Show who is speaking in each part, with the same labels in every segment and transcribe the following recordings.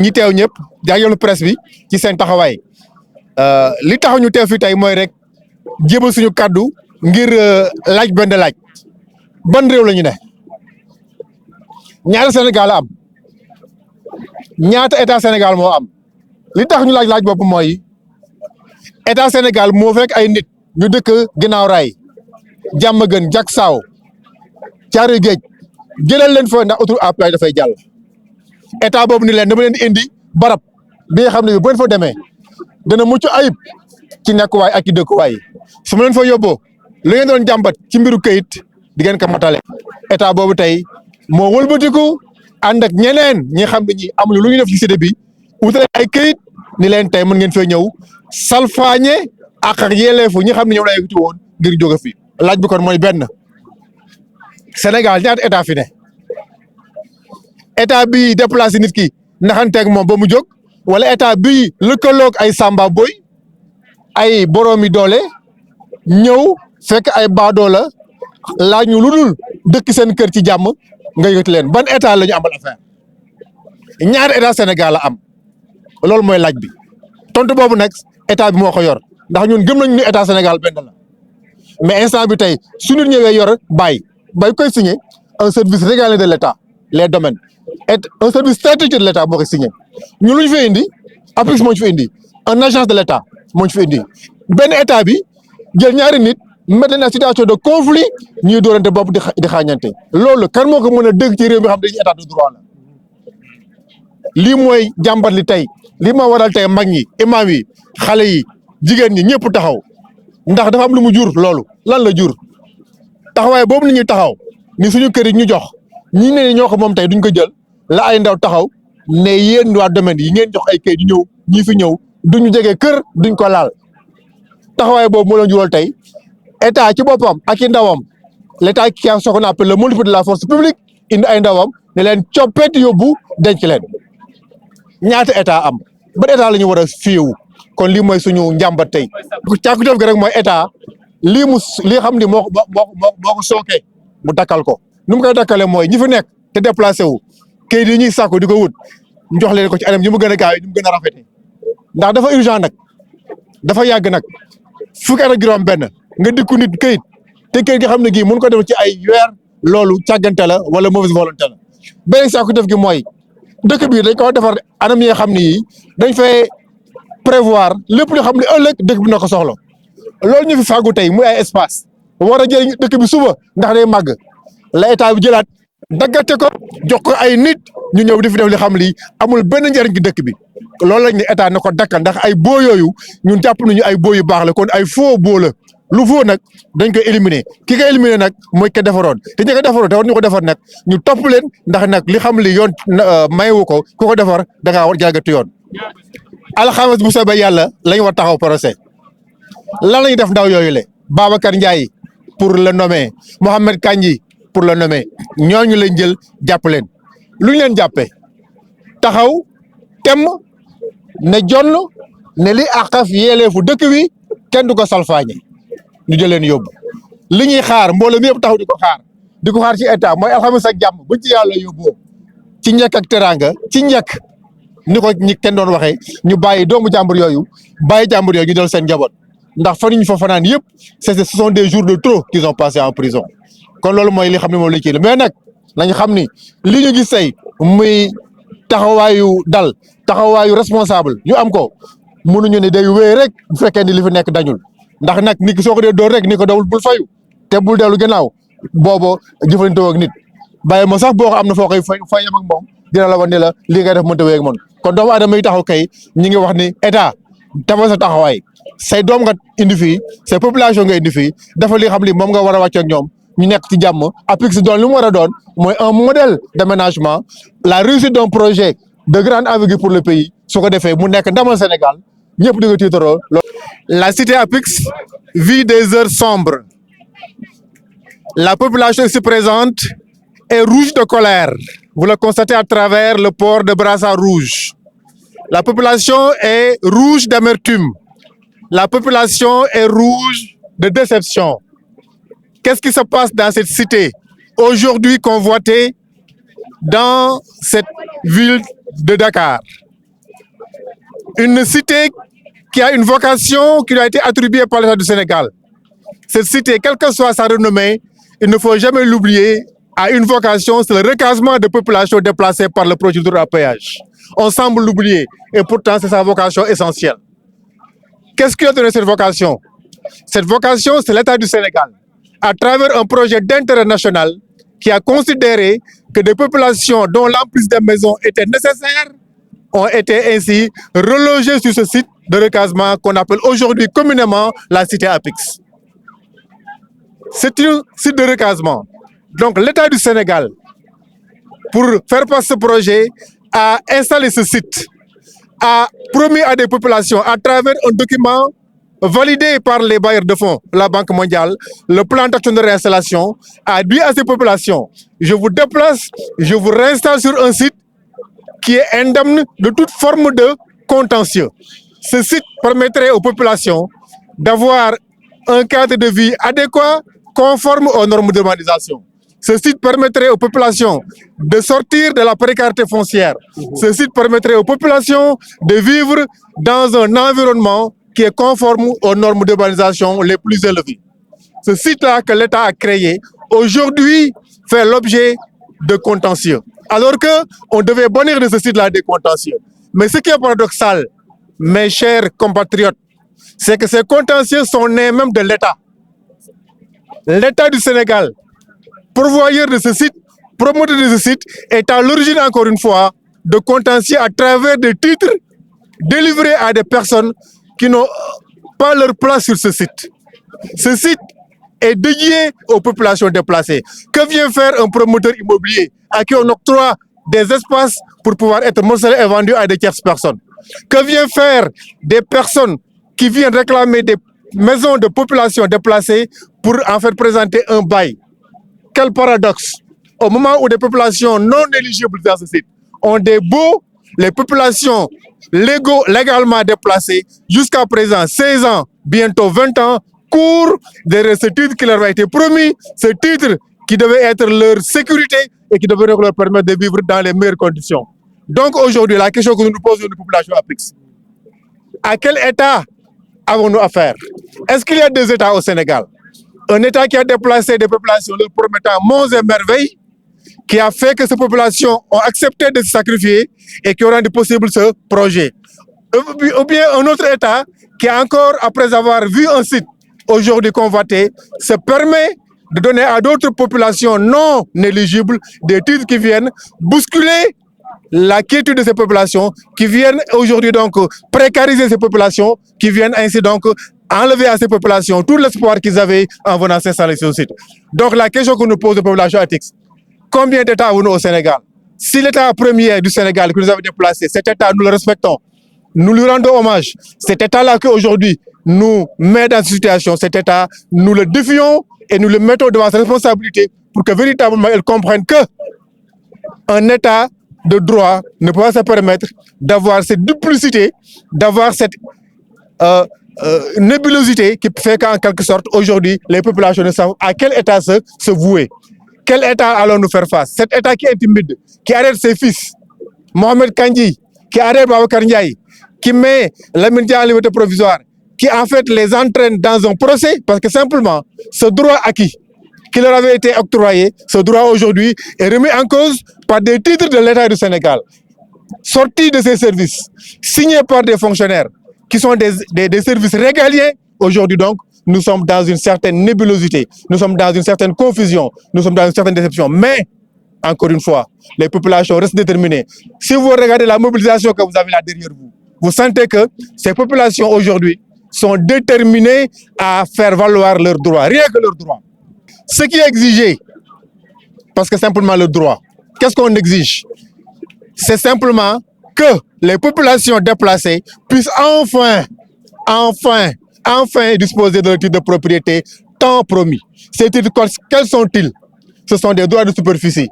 Speaker 1: ñi teew ñëpp jaajëfal presse bi ci seen taxawaay li tax ñu teew fi tey mooy rek jébal suñu kàddu ngir laaj benn laaj ban réew la ñu ne ñaata Sénégal am ñaata état Sénégal moo am li tax ñu laaj boobu mooy état Sénégal moo fekk ay nit ñu dëkk ginnaaw raay jàmm gën jak saaw caari géej jëlal leen fa ndax autoroute à péage dafay jàll état boobu ni leen dama leen indi barab bi nga xam ne bu ngeen fa demee dana mucc ayib ci nekkuwaay ak ci dëkkuwaay su ma leen fa yóbboo li ngeen doon jàmbat ci mbiru këyit di ngeen ko matale état boobu tey moo wëlbatiku ànd ak ñeneen ñi xam ne ñi amuñu lu ñu def ci cité bi wutale ay këyit ni leen tey mën ngeen fee ñëw salfaañe ak yelleefu ñi xam ne ñoom lay wuti woon ngir jóge fi laaj bi kon mooy benn Sénégal ñaata état fi ne état bi déplacé nit ki naxanteeg moom ba mu jóg wala état bi lëkkaloog ay samba boy ay boroomi doole ñëw fekk ay baadoola laaj ñu lu dul dëkk seen kër ci jàmm nga yëkkati leen ban état la ñu amal affaire ñaari état Sénégal la am loolu mooy laaj bi tontu boobu nag état bi moo ko yor ndax ñun gëm nañu ni état Sénégal benn la mais instant bi tey su ñu ñëwee yor bay koy signé un service régalien de l' état les domaines et un service stratégique de l' état moo koy signé ñun lu ñu fi indi APIX moo ñu fi indi un agence de l' état moo ñu fi indi benn état bi jël ñaari nit mettre leen en situation de conflit ñuy doorante bopp di xaañante loolu kan moo ko mën a dégg ci réew mi xam dañuy état de droit la lii mooy jàmbat li tey lii ma waral tey mag ñi imam yi xale yi jigéen ñi ñëpp taxaw ndax dafa am lu mu jur loolu lan la jur taxawaay boobu ni ñuy taxaw ni suñu kër yi ñu jox ñi ne ñoo ko moom tey duñ ko jël la ay ndaw taxaw ne yéen waa domaine yi ngeen jox ay kayit yu ñëw ñi fi ñëw duñu jege kër duñ ko laal taxawaay boobu moo leen jural tey état ci boppam ak i ndawam l' état qui a ce qu'on appelle le monopole de la force publique indi ay ndawam ne leen coppet yóbbu denc leen ñaata état am ban état la ñu war a fiiwu kon lii mooy suñu njàmbat tey càkkuteef gi rek mooy état lii xam ni moo ko sookee mu dakkal ko nu mu koy dakkalee mooy ñi fi nekk te déplacé wu kayit yi ñuy sàkku di ko wut ñu jox leen ko ci anam ñu mu gën a gaaw yi ñu mu gën a rafetee ndax dafa urgent nag dafa yàgg nag fukki at ak juróom benn nga dikku nit kayit te kayit nga xam ne gii mun ko def ci ay weer loolu càggante la wala mauvaise volonté la beneen càkkuteef gi mooy dëkk bi dañ ko defar anam yi nga xam ne yii dañ fay prévoir lépp li xam ne ëllëg dëkk bi na ko soxla loolu ñu fi fàggu tey muy ay espace war a jëriñ dëkk bi suba ndax day màgg la état bi jëlaat daggate ko jox ko ay nit ñu ñëw di fi def li xam lii amul benn njëriñ ci dëkk bi loolu lañ ne état na ko dakkal ndax ay boo yooyu ñun jàpp nañu ay boo yu baax la kon ay faux boo la lu faux nag dañ koy éliminer ki koy éliminer nag mooy ko defaroon te ñi ko defaroon te war ñu ko defar nag ñu topp leen ndax nag li xam li yoon mayewu ko ku ko defar da ngaa war jalgati yoon alxames bu soobee yàlla lañ war taxaw procès lan la ñuy def ndaw yooyu le Babacar Ndiaye pour le nommer Mohamed Kandji pour le nommer ñooñu lañ jël jàpp leen lu ñu leen jàppee taxaw tem ne jonn ne li àqaf yéeleefu dëkk wi kenn du ko salfaañe ñu jël leen yóbbu li ñuy xaar mbooloo mi yëpp taxaw di ko xaar ci état mooy alxames ak jàmm buñ ci yàlla yóbboo ci njëkk ak teraanga ci njëkk ni ko ñi kenn doon waxee ñu bàyyi doomu jàmbur yooyu ñu dal seen njaboot ndax fan ñu fa fanaan yëpp ce sont des jours de trop qu'ils ont passé en prison kon loolu mooy li xam ne moom la kii la mais nag nañu xam ni li ñu gis tey muy taxawaayu dal taxawaayu responsable ñu am ko mënuñu ne day wéy rek bu fekkee ni li fi nekk dañul ndax nag nit ki soo ko dee door rek ni ko dawul bul fayu te bul dellu gannaaw boobo jëfandikoo ak nit bàyyi ma sax boo ko am na foo koy fay yam ak moom dina la wan ne la lii ngay def mënta wéy ak man kon doomu aadama yi taxaw kay ñi ngi wax ni état dafa sa taxawaay say doom nga indi fii say population nga indi fii dafa li xam li moom nga war a wàcc ak ñoom ñu nekk ci jàmm APIX doon li mu war a doon mooy un modèle d'aménagement la réussite d'un projet de grande envergure pour le pays su ko defee mu nekk ndamal Sénégal ñëpp di nga tiitaroo. La cité APIX vit des heures sombres. La population ici présente est rouge de colère. Vous le constatez à travers le port de brassard rouge. La population est rouge d'amertume. La population est rouge de déception. Qu'est-ce qui se passe dans cette cité aujourd'hui convoitée dans cette ville de Dakar. Une cité qui a une vocation qui lui a été attribuée par l'État du Sénégal. Cette cité, quelle que soit sa renommée, il ne faut jamais l'oublier, a une vocation, c'est le recasement de populations déplacées par le projet de péage. On semble l'oublier et pourtant c'est sa vocation essentielle. Qu'est-ce qui a donné cette vocation? Cette vocation, c'est l'État du Sénégal, à travers un projet d'intérêt national qui a considéré que des populations dont l'emprise des maisons était nécessaire ont été ainsi relogées sur ce site de recasement qu'on appelle aujourd'hui communément la cité Apix. C'est un site de recasement. Donc l'État du Sénégal, pour faire passer ce projet, a installé ce site, a promis à des populations à travers un document validé par les bailleurs de fonds, la Banque mondiale, le plan d'action de réinstallation, a dit à ces populations, je vous déplace, je vous réinstalle sur un site qui est indemne de toute forme de contentieux. Ce site permettrait aux populations d'avoir un cadre de vie adéquat, conforme aux normes d'urbanisation. Ce site permettrait aux populations de sortir de la précarité foncière. Ce site permettrait aux populations de vivre dans un environnement qui est conforme aux normes d'urbanisation les plus élevées. Ce site-là que l'État a créé, aujourd'hui, fait l'objet de contentieux. Alors qu'on devait bannir de ce site-là des contentieux. Mais ce qui est paradoxal, mes chers compatriotes, c'est que ces contentieux sont nés même de l'État. L'État du Sénégal, pourvoyeur de ce site, promoteur de ce site, est à l'origine, encore une fois, de contentieux à travers des titres délivrés à des personnes qui n'ont pas leur place sur ce site. Ce site est dédié aux populations déplacées. Que vient faire un promoteur immobilier à qui on octroie des espaces pour pouvoir être morcelés et vendus à des tierces personnes? Que vient faire des personnes qui viennent réclamer des maisons de population déplacées pour en fait présenter un bail? Quel paradoxe! Au moment où des populations non éligibles dans ce site ont des baux, les populations légalement déplacées, jusqu'à présent 16 ans, bientôt 20 ans, courent derrière ce titre qui leur a été promis, ce titre qui devait être leur sécurité et qui devait leur permettre de vivre dans les meilleures conditions. Donc aujourd'hui, la question que nous nous posons aux populations Apix, à quel État avons-nous affaire? Est-ce qu'il y a deux États au Sénégal? Un État qui a déplacé des populations leur promettant monts et merveilles, qui a fait que ces populations ont accepté de se sacrifier et qui ont rendu possible ce projet. Ou bien un autre État qui, encore après avoir vu un site aujourd'hui convoité, se permet de donner à d'autres populations non éligibles des titres qui viennent bousculer la quiétude de ces populations, qui viennent aujourd'hui donc précariser ces populations, qui viennent ainsi donc enlever à ces populations tout l'espoir qu'ils avaient en venant s'installer sur le site. Donc la question que nous pose aux populations Apix, combien d'États avons-nous au Sénégal? Si l'État premier du Sénégal que nous avons déplacé, cet État, nous le respectons, nous lui rendons hommage. Cet État-là qu'aujourd'hui nous met dans cette situation, cet État, nous le défions et nous le mettons devant sa responsabilité pour que véritablement il comprenne que un État de droit ne peut pas se permettre d'avoir cette duplicité, d'avoir cette nébulosité qui fait qu'en quelque sorte, aujourd'hui, les populations ne savent à quel État se vouer. Quel État allons-nous faire face? Cet État qui intimide, qui arrête ses fils, Mohamed Kandji, qui arrête Babacar Ndiaye, qui met Lamine Dia en liberté provisoire, qui en fait les entraîne dans un procès, parce que simplement, ce droit acquis, qui leur avait été octroyé, ce droit aujourd'hui est remis en cause par des titres de l'État du Sénégal, sortis de ces services, signés par des fonctionnaires, qui sont des services régaliens. Aujourd'hui donc, nous sommes dans une certaine nébulosité, nous sommes dans une certaine confusion, nous sommes dans une certaine déception. Mais, encore une fois, les populations restent déterminées. Si vous regardez la mobilisation que vous avez là derrière vous, vous sentez que ces populations aujourd'hui sont déterminées à faire valoir leurs droits, rien que leurs droits. Ce qui est exigé, parce que simplement le droit, qu'est-ce qu'on exige? C'est simplement que les populations déplacées puissent enfin disposer de leur titre de propriété tant promis. Ces titres, quels sont-ils? Ce sont des droits de superficie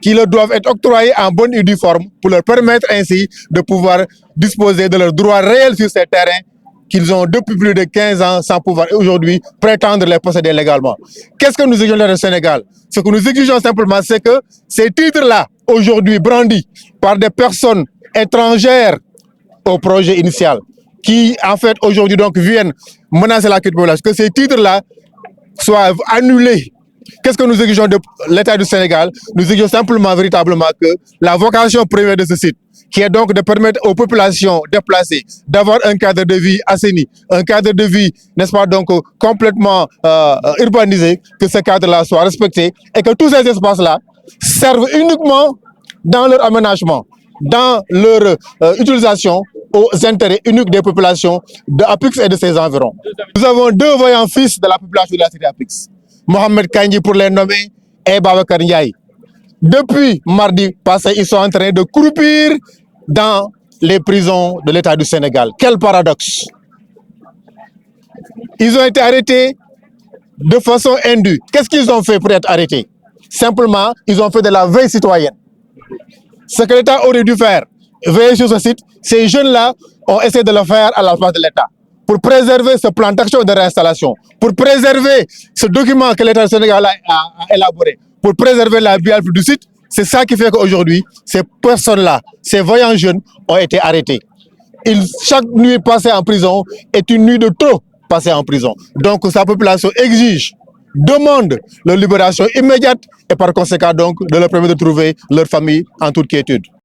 Speaker 1: qui leur doivent être octroyés en bonne et due forme pour leur permettre ainsi de pouvoir disposer de leurs droits réels sur ces terrains qu'ils ont depuis plus de 15 ans sans pouvoir aujourd'hui prétendre les posséder légalement. Qu'est-ce que nous exigeons dans le Sénégal? Ce que nous exigeons simplement, c'est que ces titres-là aujourd'hui brandi par des personnes étrangères au projet initial, qui en fait aujourd'hui donc viennent menacer la population, que ces titres-là soient annulés. Qu'est-ce que nous exigeons de l'État du Sénégal? Nous exigeons simplement, véritablement, que la vocation première de ce site, qui est donc de permettre aux populations déplacées d'avoir un cadre de vie assaini, un cadre de vie, n'est-ce pas, donc complètement urbanisé, que ce cadre-là soit respecté et que tous ces espaces-là servent uniquement dans leur aménagement, dans leur utilisation aux intérêts uniques des populations de Apix et de ses environs. Nous avons deux voyants fils de la population de la cité Apix, Mohamed Kandji pour les nommer et Babacar Ndiaye. Depuis mardi passé, ils sont en train de croupir dans les prisons de l'État du Sénégal. Quel paradoxe! Ils ont été arrêtés de façon indue. Qu'est-ce qu'ils ont fait pour être arrêtés? Simplement, ils ont fait de la veille citoyenne. Ce que l'État aurait dû faire, veiller sur ce site, ces jeunes-là ont essayé de le faire à la place de l'État, pour préserver ce plan d'action de réinstallation, pour préserver ce document que l'État du Sénégal a élaboré, pour préserver la bialité du site. C'est ça qui fait qu'aujourd'hui, ces personnes-là, ces voyants jeunes, ont été arrêtés. Chaque nuit passée en prison est une nuit de trop passée en prison. Donc sa population exige, demande leur libération immédiate et par conséquent donc de leur permettre de trouver leur famille en toute quiétude.